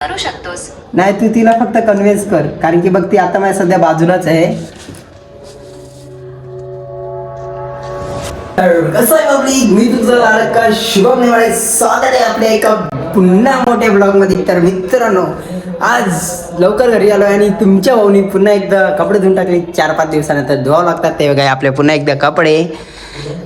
करू शकतोस. नाही, तू तिला फक्त कन्व्हिन्स कर, कारण की बघ ती आता माझ्या सध्या बाजूलाच आहे. कसं आहे पब्लिक, मी तुझं लाडका शुभम नेवाळे, स्वागत आहे आपल्या एका पुन्हा मोठ्या ब्लॉग मध्ये. तर मित्रांनो, आज लवकर घरी आलो आणि तुमच्या भाऊनी पुन्हा एकदा कपडे धुवून टाकले. 4-5 दिवसानंतर धुवावं लागतात ते काय आपले पुन्हा एकदा कपडे.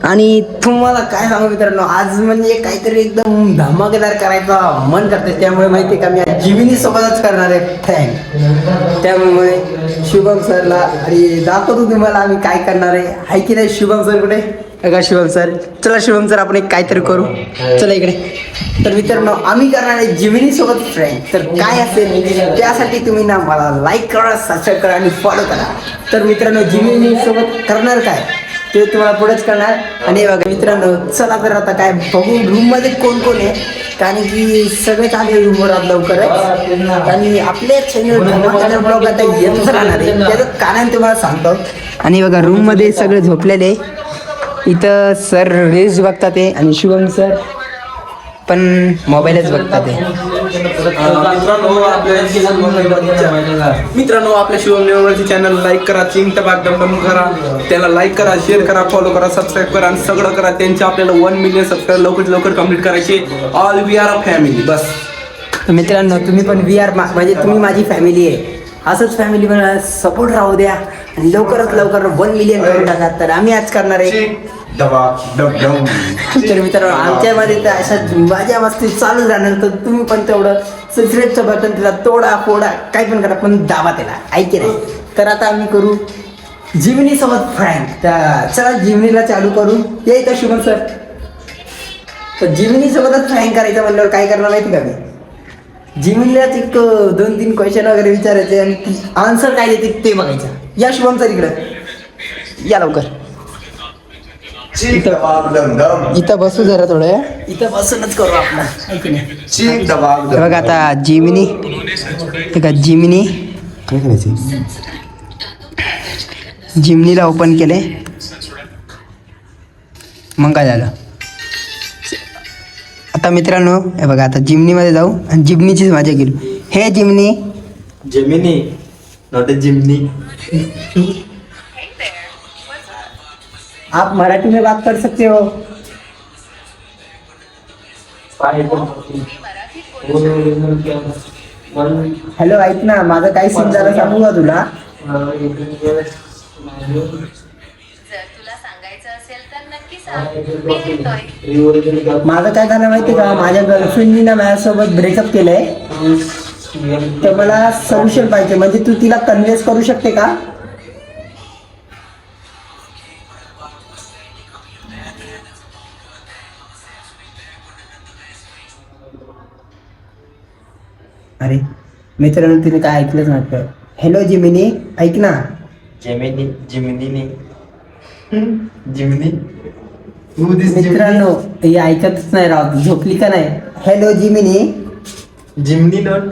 आणि तुम्हाला काय सांगू मित्रांनो, आज म्हणजे काहीतरी एकदम धमाकेदार करायचा मन करते. त्यामुळे माहिती का, मी आज जिमिनी सोबतच करणार आहे थँक. त्यामुळे शुभम सरला आणि दाखवतो तुम्हाला आम्ही काय करणार आहे. हाय की नाही शुभम सर? कुठे का शुभम सर? चला शुभम सर, आपण एक काहीतरी करू. चला इकडे. तर मित्रांनो, आम्ही करणार आहे जिमिनी सोबत फ्रेंड. तर काय असेल त्यासाठी तुम्ही ना मला लाईक करा, सबस्क्राईब करा आणि फॉलो करा. तर मित्रांनो, जिमिनी सोबत करणार काय ते तुम्हाला पुढेच करणार. आणि बघा मित्रांनो, चला तर आता काय बघू रूम मध्ये कोण कोण आहे, कारण की सगळेच आले रूमवर आज लवकरच. आणि आपल्या चॅनल ब्लॉग आता येतच राहणार आहे, त्याचं कारण तुम्हाला सांगतो. आणि बघा रूम मध्ये सगळे झोपलेले. इथं सर रील्स बघतात आहे आणि शुभम सर पण मोबाईलच बघतात आहे. मित्रांनो, आपल्या शिवम नेवाळेचे चॅनल लाईक करा, चिंटबाग डमडम करा, त्याला लाईक करा, शेअर करा, फॉलो करा, सबस्क्राईब करा आणि सगळं करा. त्यांचे आपल्याला 1 मिलियन सबस्क्राईब लवकरात लवकर कंप्लीट करायचे. All we are a family. बस मित्रांनो, तुम्ही पण वी आर म्हणजे तुम्ही माझी फॅमिली आहे. असंच फॅमिली मला सपोर्ट राहू द्या आणि लवकरात लवकर 1 मिलियन करून टाका. तर आम्ही आज करणार आहे. तर मित्रांनो, आमच्यामध्ये तर अशा माझ्या मस्ती चालू राहणार. तर तुम्ही पण तेवढं सबस्क्राईबचं बटन तिला तोडा फोडा काय पण करा, पण दाबा त्याला, ऐके नाही. तर आता आम्ही करू जिमिनी सोबत फ्रँक. तर चला जिमिनीला चालू करू. ये इथं शुभम सर. तर जिमिनी सोबतच फ्रँक करायचं म्हणल्यावर काय करणार माहिती का, मी जिमिनीलाच एक 2-3 क्वेश्चन वगैरे विचारायचे आणि आन्सर काय देते ते बघायचं. या शुभम सर इकडं या लवकर. इथं बसू जरा थोडं, इथं बसूनच करू आपलं. बघा आता जिमिनी, का जिमिनी काय करायचं, जिमिनीला ओपन केले. मग काय झालं आता मित्रांनो, हे बघा आता जिमनीमध्ये जाऊ आणि जिमनीचीच मजा गेलो. हे जिमनी, जेमिनी नॉट अ जिमनी. आप मराठी में बात कर सकते हो. हॅलो, ऐक ना, माझं काही सीन झालं सांगू का तुला? जर तुला सांगायचं असेल तर नक्की सांग, मी येतोय. माझं काय झालं माहिती का, माझ्या गर्लफ्रेंडनी ना माझ्यासोबत ब्रेकअप केलंय. तर मला सोल्युशन पाहिजे. म्हणजे तू तिला कन्व्हिन्स करू शकते का? अरे मित्रांनो, तिने काय ऐकलंच नव्हतं. हॅलो जिमिनी, ऐक ना. Gemini Gemini Gemini. मित्रांनो, हे ऐकतच नाही राव, झोपली का नाही? Hello Gemini. Jimny not,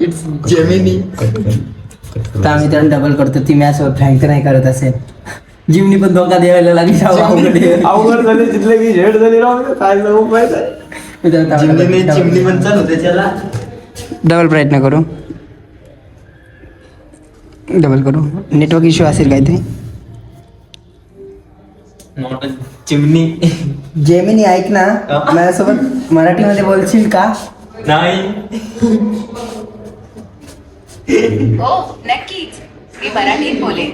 it's Gemini. तर मित्रांनो डबल करतो, ती मॅचवर फ्रँक नाही करत असेल. जिमनी पण धोका द्यायला लागली. अवघड झाले तिथले की झेड झाली राव. काय सांगू पाहिजे, जिमनी चिमणी पण चालू त्याच्याला. डबल प्रयत्न करू, डबल करू. नेटवर्क इश्यू असेल काहीतरी. Not a chimney. जेमिनी ऐक ना, माझ्यासोबत मराठीमध्ये बोलशील का? नाही. हो नक्कीच, मी मराठीत बोलेन.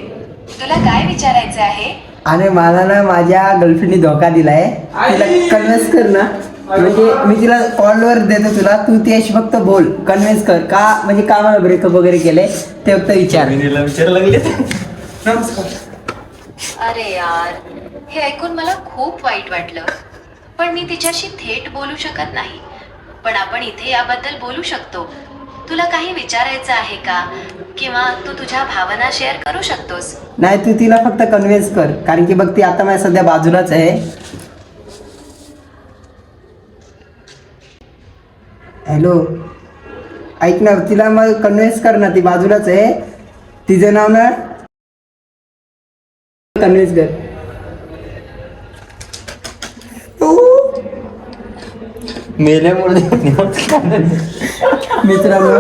तुला काय विचारायचं आहे? आणि मला ना माझ्या गर्लफ्रेंडने धोका दिलाय, तिला कन्व्हिन्स कर ना. म्हणजे मी तिला कॉलवर देतो तुला, तू त्याशी फक्त बोल, कन्व्हिन्स कर का, म्हणजे का मला ब्रेकअप वगैरे केले ते फक्त विचार. विचारायला लागले. अरे यार, हे ऐकून मला खूप वाईट वाटलं. पण मी तिच्याशी थेट बोलू शकत नाही. पण आपण इथे याबद्दल बोलू शकतो. तुला काही विचारायचं आहे का, किंवा तू तुझ्या भावना शेअर करू शकतोस. नाही, तू तिला फक्त कन्व्हिन्स कर, कारण की बघ ती आता माझ्या सध्या बाजूलाच आहे. हॅलो, ऐक ना, तिला मग कन्व्हिन्स कर ना, ती बाजूलाच आहे. तिचं नाव ना कन्व्हिन्स कर. मेल्यामुळे मित्रांनो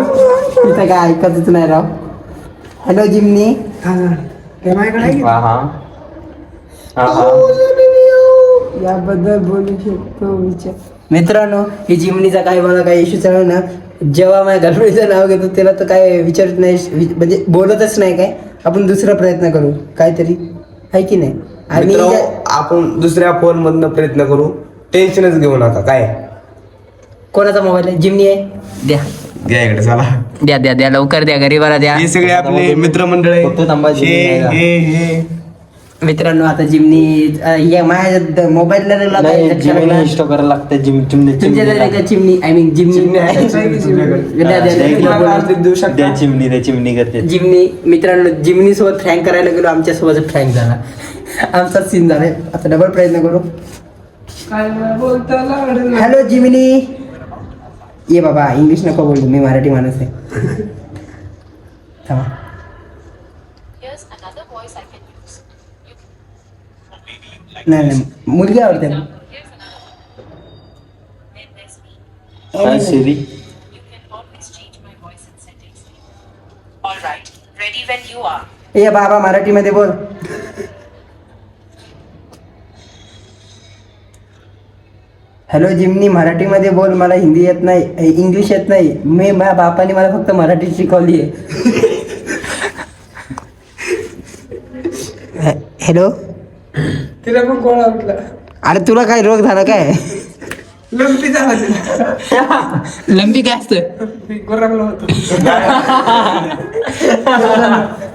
इथं काय ऐकतच नाही राव. हॅलो जिमनी. याबद्दल बोलू शकतो विचार. मित्रांनो ही जिमनीचा काही मला काही इश्यू चालू ना. जेव्हा माझ्या गर्लफ्रेंडचं नाव घेतो त्याला तर काय विचारत नाही, म्हणजे बोलतच नाही काय. आपण दुसरा प्रयत्न करू काहीतरी, आहे की नाही. आणि मित्रांनो, आपण दुसऱ्या फोन मधनं प्रयत्न करू, टेन्शनच घेऊ नका. काय कोणाचा मोबाईल आहे? जिमनी आहे. द्या घ्या इकडे चला. द्या द्या द्या लवकर द्या, गरीबाला द्या. हे सगळे आपले मित्रमंडळ फक्त थांबा, आहे. हे मित्रांनो आता जिमनी या माझ्या मोबाईलला इन्स्टॉल करायला लागतं. चिमणी आय मीन जिमनी चिमणी करते. जिमनी. मित्रांनो जिमनी सोबत फ्रँक करायला गेलो, आमच्या सोबत फ्रँक झाला. आमचा सीन झालाय. आता डबल प्रयत्न करू. हॅलो जिमनी. ये बाबा इंग्लिश नको बोलू, मी मराठी माणूस आहे. थांबा. नाही नाही मुलगी आवडते ना. सिरी ये बाबा मराठीमध्ये बोल. हॅलो जिमनी मराठीमध्ये बोल, मला हिंदी येत नाही, इंग्लिश येत नाही. मी माझ्या बापाने मला फक्त मराठी शिकवली आहे. हॅलो. तिला पण कोण आवडला? अरे तुला काय रोग झाला काय? लंपी झाला तिला. लंबी काय असतं? गोरागला होतो.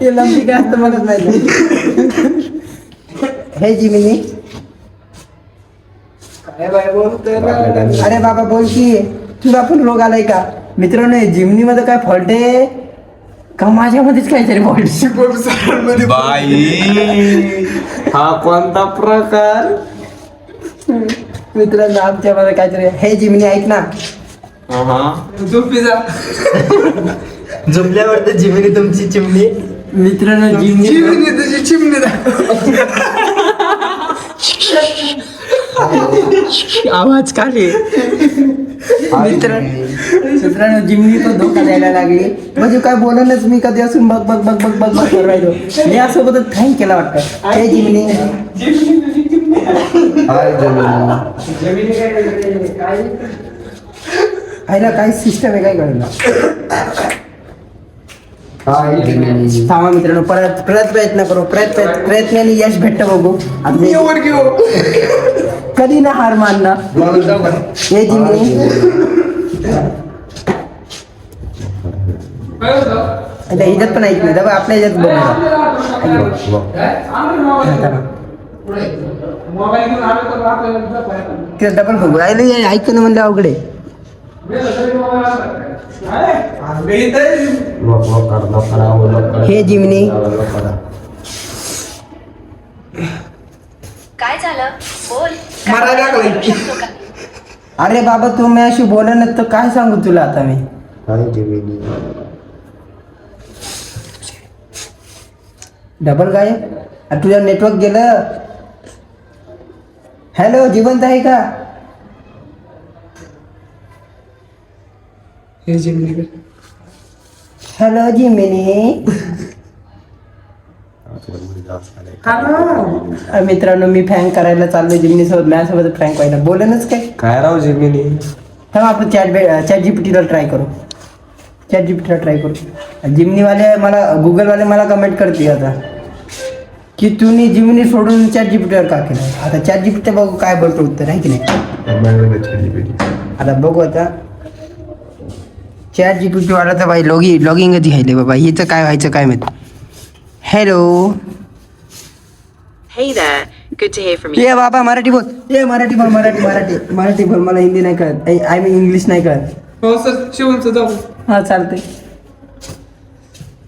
हे लंबी काय असतं मला नाही. हे जिमिनी. काय बाय बोलतोय ना? अरे बाबा बोल की, तुला पण रोग आलाय का? मित्रांनो जिमनी मध्ये काय फॉल्ट आहे का? माझ्यामध्येच काहीतरी फॉल्ट. बाई हा कोणता प्रकार? मित्रांनो आमच्यामध्ये काहीतरी. हे जिमनी ऐक ना. झोपी जा. झोपल्यावर तर जिमिनी तुमची चिमणी. मित्रांनो जिमनी चिमणी तुझी चिमणी दाखव. आवाज काढे. मित्रांनो जिमनी तो धोका द्यायला लागली, म्हणजे काय बोलणच. मी कधी असून बघ बघ बघ बघ बघ बघ करून राहिलो. मी यासोबतच थँक केला वाटतं. हे जिमनी. आईला काय सिस्टम आहे काय कळलं. थांबा मित्रांनो परत प्रयत्न करू. प्रयत्नाने यश भेटतं बघू. कधी ना हार मानना. हे जिमनी. आता ह्याच्यात पण ऐक नाही, आपल्या ह्याच्यात बघू. डबल बघू. ऐक ना म्हणलं अवघडे. हे जिमनी. काय झालं बोल. मारायला लागलाय. करू शकतो का? अरे बाबा तू माझ्याशी बोला ना, तर काय सांगू तुला आता मी. डबल काय तुझं नेटवर्क गेलं. हॅलो जिवंत आहे का? हे जिमणी. Hello Gemini. मित्रांनो मी फ्रँक करायला चाललोय जिमनी सोबत. माझ्यासोबत फ्रँक व्हायला बोलणच काय राव जिमिनी. तेव्हा आपण चॅट जीपीटीला ट्राय करू. चॅट जीपीटीला ट्राय करू. जिमनीवाले मला गुगलवाले मला कमेंट करते आता की तुम्ही जिमनी सोडून चॅट जीपीटीवर का केलं. आता चॅट जीपीटी बघू काय बोलतो उत्तर आहे की नाही. आता बघू आता चॅट जीपीटी वाला तर बाई लॉगिंगच घ्यायले बाबा. हिचं काय व्हायचं काय माहिती. Hello. Hey there, good to hear from you. ये बाबा मराठी बोल. ये मराठी बोल. मराठी बोल. मला हिंदी नाही कळत. आय मीन इंग्लिश नाही कळत. हो सर शिवमचं जाऊ. हा चालते.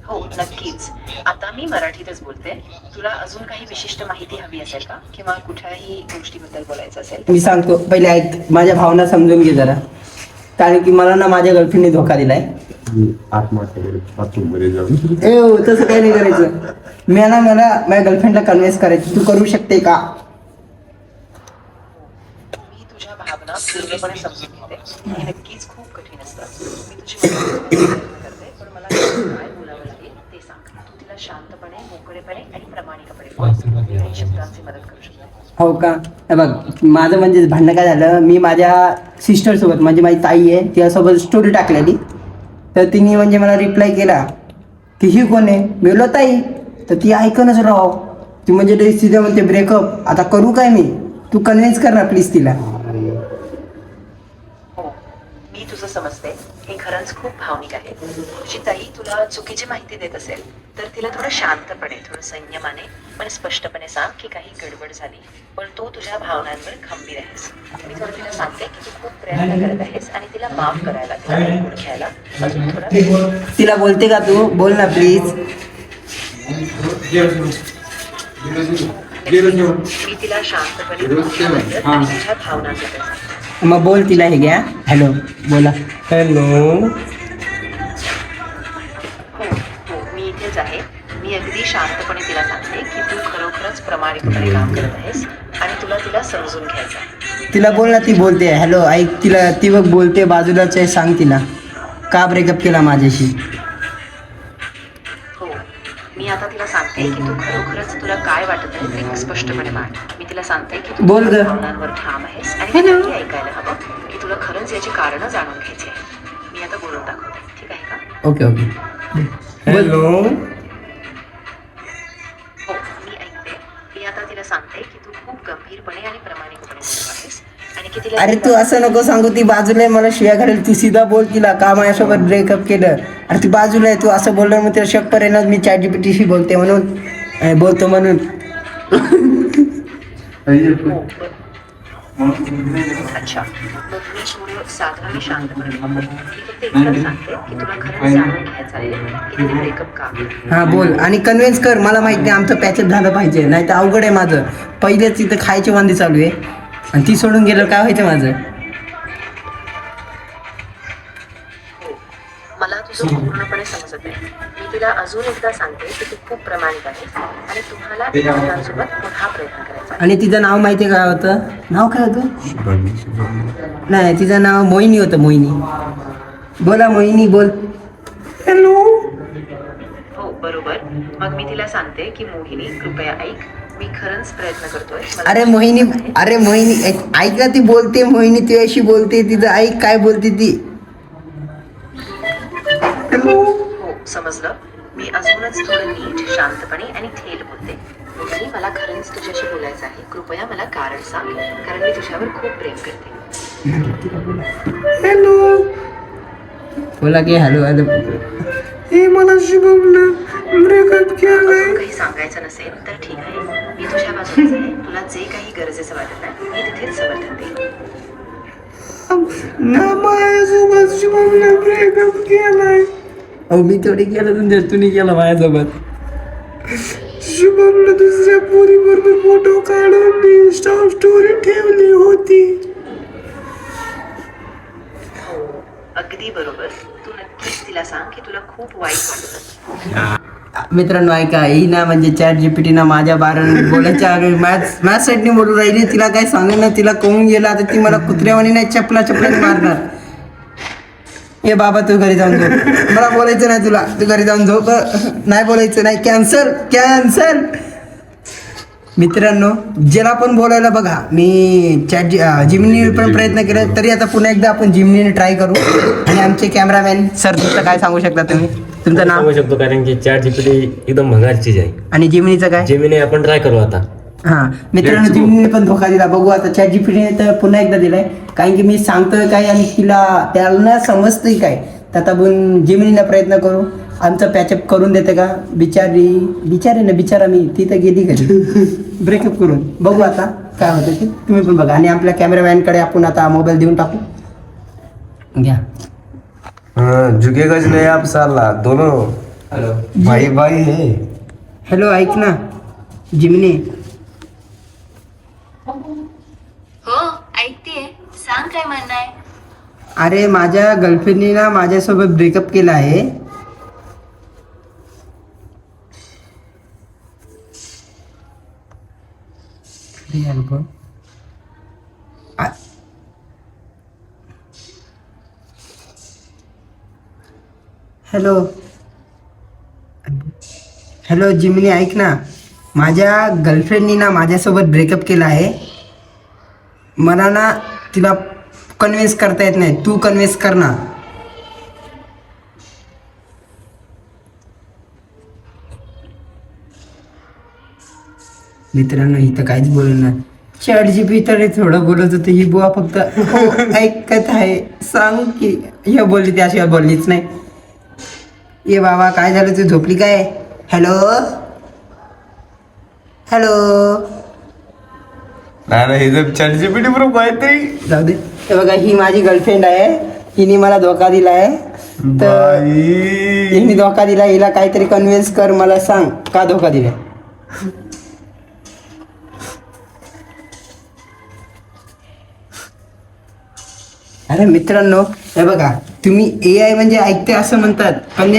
हो नक्कीच. आता मी मराठीतच बोलते. तुला अजून काही विशिष्ट माहिती हवी असेल का, किंवा कुठल्याही गोष्टीबद्दल बोलायचं असेल? मी सांगतो पहिले ऐक. माझ्या भावना समजून घे जरा, कारण की मला ना माझ्या गर्लफ्रेंडने धोका दिलाय. तसं काही नाही करायचं. मला माझ्या गर्लफ्रेंडला कन्व्हिन्स करायचं. तू करू शकते का? मी तुझ्या भावना पूर्णपणे समजून घेते. हे नक्कीच खूप कठीण असतं. मी तुझी पण मला काय बोलावं लागेल ते सांग. तू तिला शांतपणे, मोकळेपणे आणि प्रामाणिकपणे बोल. मी काही शब्दांची मदत करू शकते. हो का? हे बघ, माझं म्हणजे भांडणं काय झालं, मी माझ्या सिस्टरसोबत म्हणजे माझी ताई आहे तिच्यासोबत स्टोरी टाकलेली. तर तिने म्हणजे मला रिप्लाय केला की ही कोण आहे. मी बोललो ताई. तर ती ऐकणच राव. ती म्हणजे ते सीधे म्हणते ब्रेकअप. आता करू काय मी? तू कन्व्हिन्स कर ना प्लीज तिला. हो, मी तुझं समजते. हे खरंच खूप भावनिक आहे. तुझी ताई तुला चुकीची माहिती देत असेल तर तिला थोडं शांतपणे, थोडं संयमाने पण स्पष्टपणे सांग की काही गडबड झाली, पण तू तुझ्या भावनांवर खंबीर आहेस. मी थोडं तिला सांगते की तू खूप प्रयत्न करत आहेस आणि तिला माफ करायला, तिला ऐकून घ्यायला अजून थोडा वेळ दे. तिला बोलते का तू? बोल ना प्लीज. मी तिला शांतपणे तुझ्याबद्दल आणि तुझ्या भावनांबद्दल सांगते. मग बोल तिला. हे घ्या. हॅलो, बोला. हॅलो. हो हो, मी इथेच आहे. मी अगदी शांतपणे तिला सांगते की तू खरोखरच प्रामाणिकपणे काम करत आहेस आणि तिला समजून घ्यायचं. तिला बोल ना. ती बोलते. हॅलो, ऐक तिला. ती बघ बोलते बाजूलाच आहे. सांग तिला का ब्रेकअप केला माझ्याशी. हो, मी आता तिला सांगते की तू खरोखरच तुला काय वाटत आहे ते स्पष्टपणे मांड. मी तिला सांगते की तू बोल तुझ्या ग. भावनांवर ठाम आहेस आणि ती नक्की ऐकायला हवं की तुला खरंच याची कारणं जाणून घ्यायची आहे. मी आता बोलून दाखवते, ठीक आहे का? Okay okay. हॅलो. हो, मी ऐकते. मी आता तिला सांगते की तू खूप गंभीरपणे आणि प्रामाणिकपणे बोलत आहेस आणि की तिला अरे तू असं नको सांगू. ती बाजूला आहे, मला शिव्या घालेल. तू सीधा बोल तिला का माझ्यासोबत ब्रेकअप केलं. अरे ती बाजूला आहे. तू असं बोललं मग तिला शक पडेल ना मी ChatGPT बोलते म्हणून, बोलतो म्हणून. अच्छा, मग मी थोडं साधं आणि शांतपणे बोलते. मी फक्त इतकं सांगते की तुला खरंच जाणून घ्यायचं आहे की तिने ब्रेकअप का केलं. हा बोल आणि कन्व्हिन्स कर. मला माहिती नाही आमचं पॅचअप झालं पाहिजे, नाही तर अवघड आहे माझं. पहिलेच तिथं खायची वांदी चालू आहे आणि ती सोडून गेलं काय व्हायचं माझं. हो, मला तुझं पूर्णपणे समजत आहे. मी तिला अजून एकदा सांगते की तू खूप प्रामाणिक आहेस आणि तुम्हाला एकमेकांसोबत पुन्हा प्रयत्न करायचा आहे. आणि तिचं नाव माहिती आहे काय होतं? नाव काय होतं? नाही, तिचं नाव मोहिनी होतं. मोहिनी. बोला मोहिनी, बोल. हॅलो. हो बरोबर. मग मी तिला सांगते की मोहिनी कृपया ऐक, मी खरंच प्रयत्न करतोय. मला अरे तुझी मोहिनी, मदत आहे. अरे मोहिनी ऐक ना. ती बोलते मोहिनी, ती अशी बोलते. तिचं ऐक काय बोलते ती. हो समजलं. मी अजूनच थोडं नीट, शांतपणे आणि थेट बोलते. मोहिनी, मला खरंच तुझ्याशी बोलायचं आहे. कृपया मला कारण सांग, कारण मी तुझ्यावर खूप प्रेम करते. हॅलो. बोला की हॅलो हॅलो. हे मला शिकवलं ब्रेकअप केलंय. काही सांगायचं नसेल तर ठीक आहे. मी तुझ्या बाजूलाच आहे. तुला जे काही गरजेचं वाटत आहे मी तिथेच समर्थन देईन. ना माझ्यासोबत शिकवलं ब्रेकअप केलाय. अहो मी थोडी केलं तुमच्या, तुम्ही केलं माझ्यासोबत. शुभमला दुसऱ्या पोरीबरोबर फोटो काढून इंस्टा स्टोरी ठेवली होती. हो, अगदी बरोबर. तू नक्कीच तिला सांग की तुला खूप वाईट वाटत असेल. मित्रांनो ऐका, ही ना म्हणजे ChatGPT ना माझ्या बाराने बोलायच्या आधी मॅथ्स साईडने बोलून राहिली. तिला काय सांगेल ना, तिला कळून गेला आता ती मला कुत्र्यावानी नाही चपलाने मारणार. ए बाबा तू घरी जाऊन झोप. मला बोलायचं नाही तुला. तू घरी जाऊन झोप. नाही बोलायचं नाही. कॅन्सल. मित्रांनो ज्याला पण बोलायला बघा, मी जिमनीने पण प्रयत्न केला तरी आता पुन्हा एकदा आपण जिमनीने ट्राय करू. आणि आमचे कॅमेरामॅन सर तुमचं काय सांगू शकता तुम्ही? तुमचं नाव सांगू शकतो कारण की ChatGPT एकदम भंगार चीज आहे. आणि जिमनीचं काय? जेमिनी आपण ट्राय करू आता. हां मित्रांनो, जिमनीने पण धोका दिला. बघू आता ChatGPT तर पुन्हा एकदा दिलाय. कारण की मी सांगतोय काय आणि त्याला समजतंय काय. तर आता आपण जिमनीला प्रयत्न करू. आमचं पॅचअप करून देते का? बिचारा मी ती तर गेली घरी ब्रेकअप करून. बघू आता काय होतं ते. तुम्ही पण बघा. आणि आपल्या कॅमेरामॅनकडे आपण आता मोबाईल देऊन टाकू. घ्या. झुकेगा नहीं आप साला दोनों. हेलो भाई है. हॅलो ऐक ना जिमनी. हो ऐकतेय. सांग काय म्हणणं आहे. अरे माझ्या गर्लफ्रेंडने ना माझ्यासोबत ब्रेकअप केला आहे. हॅलो हॅलो जिमिनी, ऐक ना, माझ्या गर्लफ्रेंडनी ना माझ्यासोबत ब्रेकअप केला आहे. मला ना तिला कन्व्हिन्स करता येत नाही, तू कन्व्हिन्स कर ना. मित्रांनो इथं काहीच बोलणार. ChatGPT तर थोडं बोलत होतं, ही बुवा फक्त हो ऐकत आहे, सांग की हे बोलली, त्याशिवाय बोललीच नाही. ये बाबा काय झालं, तू झोपली काय? Hello hello. नाही हे जर ChatGPT प्रूफ आहे तरी जाऊ दे. हे बघा, ही माझी गर्लफ्रेंड आहे, हिने मला धोका दिला आहे. तर हिने धोका दिला, हिला काहीतरी कन्व्हिन्स कर, मला सांग का धोका दिला. अरे मित्रांनो, हे बघा, तुम्ही AI म्हणजे ऐकते असं म्हणतात, पण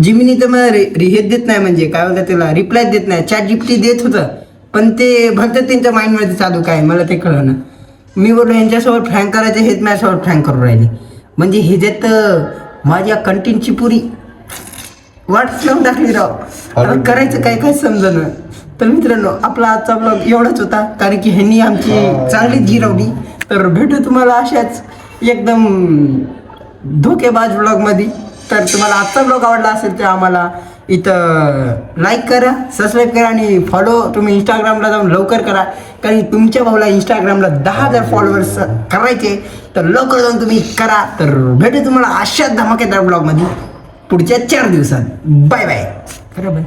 जिमिनी तर मला हेच देत नाही, म्हणजे काय बोलतात त्याला, रिप्लाय देत नाही. ChatGPT देत होतं, पण ते भरतात त्यांच्या माइंडमध्ये चालू काय, मला ते कळलं. मी बोललो यांच्यासोबत फ्रँक करायचे, हेच माझ्यासोबत फ्रँक करून राहिले. म्हणजे ह्याच्यात माझ्या कंटेंटची पुरी वाट लावून टाकली राव. आता करायचं काय काय समजणं. तर मित्रांनो, आपला आजचा ब्लॉग एवढाच होता, कारण की ह्यांनी आमची चांगलीच जिरवली. तर भेटू तुम्हाला अशाच एकदम धोकेबाज ब्लॉगमध्ये. तर तुम्हाला आजचा ब्लॉग आवडला असेल तर आम्हाला इथं लाईक करा, सबस्क्राईब करा आणि फॉलो तुम्ही इंस्टाग्रामला जाऊन लवकर करा, कारण तुमच्या भाऊला इंस्टाग्रामला 10,000 फॉलोअर्स करायचे. तर लवकर जाऊन तुम्ही करा. तर भेटू तुम्हाला अशाच धमाकेदार ब्लॉगमध्ये पुढच्या 4 दिवसात. Bye bye. करा बाय.